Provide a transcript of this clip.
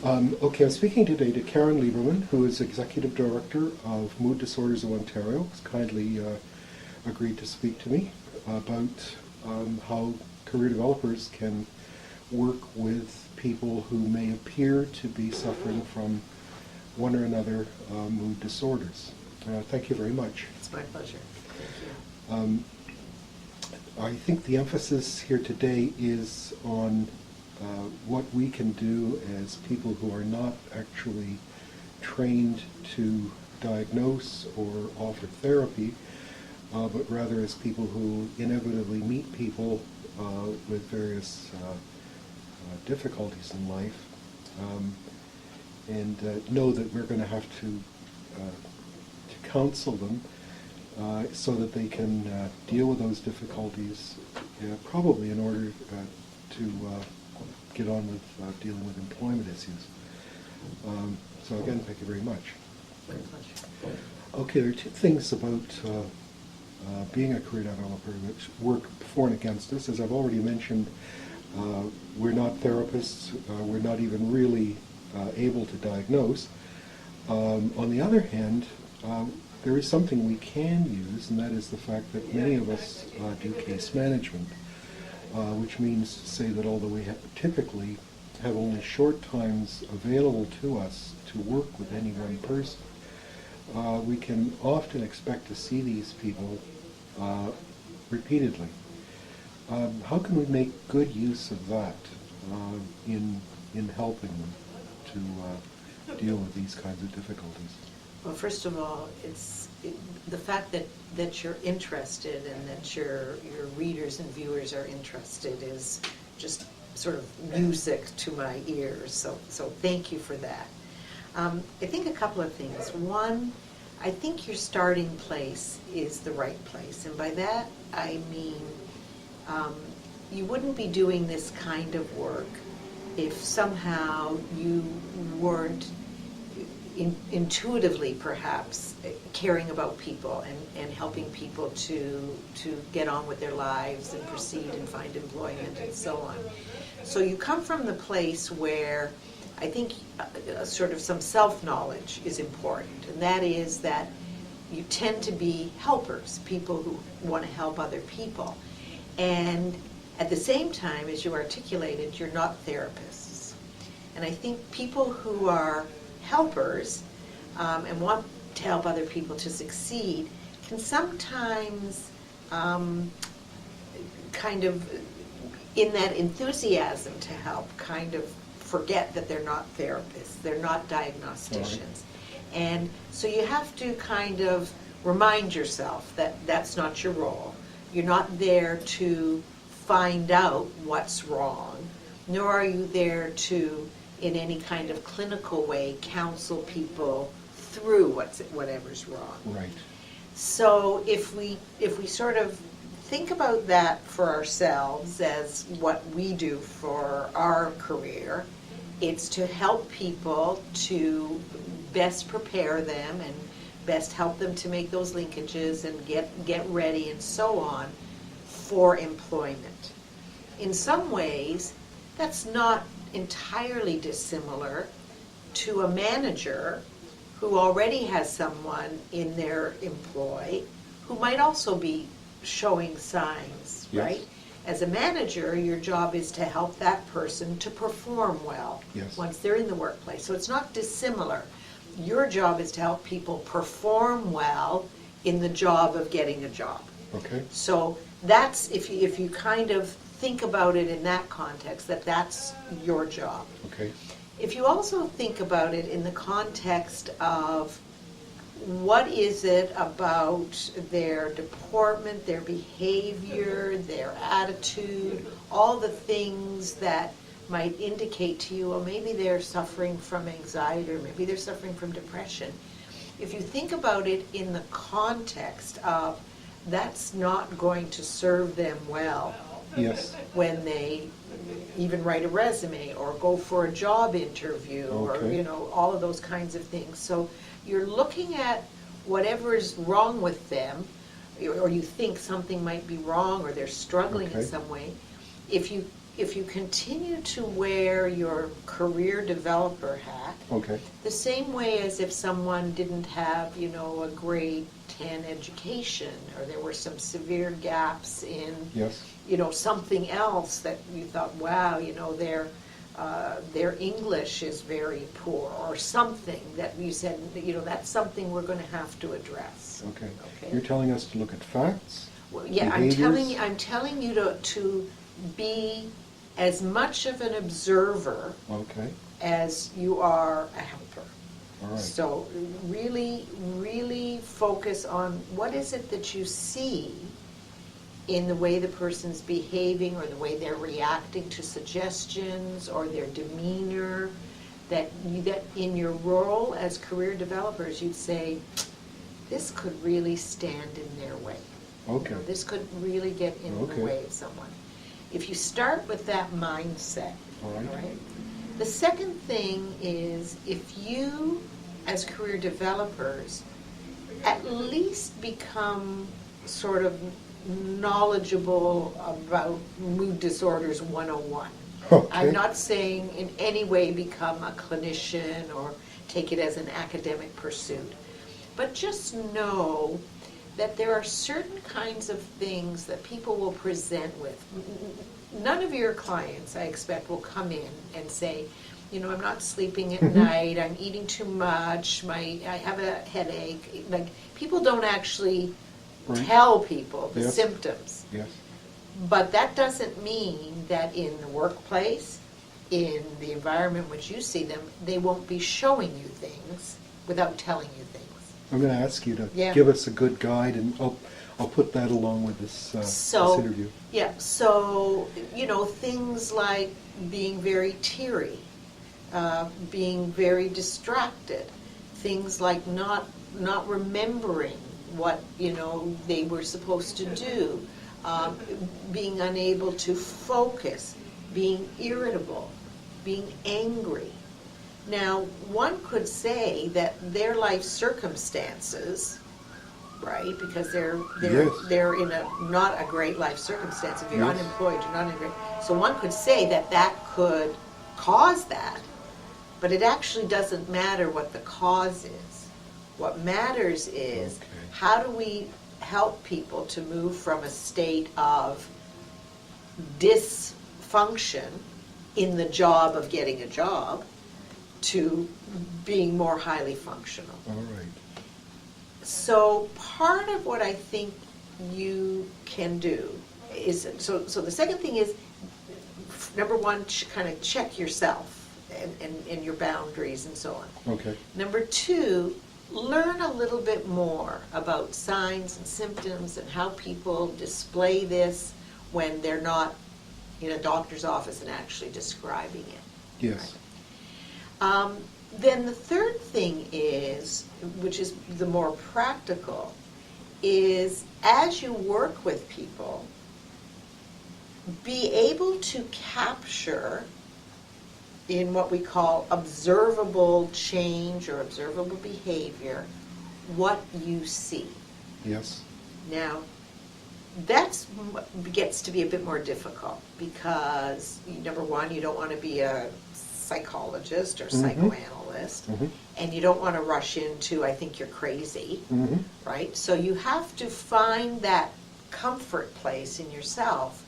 Okay, I'm speaking today to Karen Liberman, who is Executive Director of Mood Disorders of Ontario. Has kindly agreed to speak to me about how career developers can work with people who may appear to be suffering from one or another mood disorders. Thank you very much. It's my pleasure. Thank you. I think the emphasis here today is on what we can do as people who are not actually trained to diagnose or offer therapy, but rather as people who inevitably meet people with various difficulties in life, and know that we're going to have to counsel them so that they can deal with those difficulties, probably in order to get on with dealing with employment issues. So again, thank you very much. My pleasure. Okay, there are two things about being a career developer which work for and against us. As I've already mentioned, we're not therapists. We're not even really able to diagnose. On the other hand, there is something we can use, and that is the fact that many of us do case management, which means to say that although we typically have only short times available to us to work with any one person, we can often expect to see these people repeatedly. How can we make good use of that in helping them to deal with these kinds of difficulties? Well, first of all, the fact that you're interested and that your readers and viewers are interested is just sort of music to my ears. So thank you for that. I think a couple of things. One, I think your starting place is the right place, and by that I mean you wouldn't be doing this kind of work if somehow you weren't intuitively perhaps caring about people and helping people to get on with their lives and proceed and find employment and so on. So you come from the place where I think sort of some self-knowledge is important, and that is that you tend to be helpers, people who want to help other people. And at the same time, as you articulated, you're not therapists. And I think people who are helpers and want to help other people to succeed can sometimes kind of, in that enthusiasm to help, kind of forget that they're not therapists, they're not diagnosticians. Right. And so you have to kind of remind yourself that that's not your role. You're not there to find out what's wrong, nor are you there to, in any kind of clinical way, counsel people through whatever's wrong. Right. So if we sort of think about that for ourselves as what we do for our career, it's to help people to best prepare them and best help them to make those linkages and get ready and so on for employment. In some ways, that's not entirely dissimilar to a manager who already has someone in their employ who might also be showing signs, yes. Right? As a manager, your job is to help that person to perform well yes. once they're in the workplace. So it's not dissimilar. Your job is to help people perform well in the job of getting a job. Okay. So that's, if you kind of think about it in that context, that's your job. Okay. If you also think about it in the context of what is it about their deportment, their behavior, their attitude, all the things that might indicate to you, well, maybe they're suffering from anxiety or maybe they're suffering from depression. If you think about it in the context of that's not going to serve them well yes. when they even write a resume or go for a job interview okay. or all of those kinds of things. So you're looking at whatever is wrong with them, or you think something might be wrong or they're struggling okay. in some way. If you if you continue to wear your career developer hat, Okay, the same way as if someone didn't have, you know, a grade 10 education, or there were some severe gaps in, yes, you know, something else that you thought, wow, you know, their English is very poor, or something that you said, you know, that's something we're going to have to address. okay. Okay. You're telling us to look at facts? Well, yeah, behaviors? I'm telling you to be as much of an observer Okay, as you are a helper. all right. So really, really focus on what is it that you see in the way the person's behaving, or the way they're reacting to suggestions, or their demeanor, that in your role as career developers, you'd say, this could really stand in their way. Okay, You know, this could really get in Okay. the way of someone. If you start with that mindset, all right. all right? The second thing is, if you, as career developers, at least become sort of knowledgeable about mood disorders 101. Okay. I'm not saying in any way become a clinician or take it as an academic pursuit, but just know that there are certain kinds of things that people will present with. None of your clients, I expect, will come in and say, you know, I'm not sleeping at night, I'm eating too much, I have a headache. Like, people don't actually Right. tell people the Yes. symptoms. Yes, But that doesn't mean that in the workplace, in the environment in which you see them, they won't be showing you things without telling you things. I'm going to ask you to Yeah. give us a good guide, and I'll put that along with this So, interview. yeah, so, you know, things like being very teary, being very distracted, things like not remembering what, you know, they were supposed to do, being unable to focus, being irritable, being angry. Now, one could say that their life circumstances, right, because Yes. they're in not a great life circumstance. If you're Yes. unemployed, you're not in a great. So one could say that could cause that, but it actually doesn't matter what the cause is. What matters is, Okay. how do we help people to move from a state of dysfunction in the job of getting a job to being more highly functional. All right. So part of what I think you can do is, so the second thing is, number one, kind of check yourself and your boundaries and so on. Okay. Number two, learn a little bit more about signs and symptoms and how people display this when they're not in a doctor's office and actually describing it. Yes. Then the third thing is, which is the more practical, is as you work with people, be able to capture in what we call observable change or observable behavior what you see. Yes. Now, that gets to be a bit more difficult because, number one, you don't want to be a psychologist or psychoanalyst, and you don't want to rush into, I think you're crazy, right? So you have to find that comfort place in yourself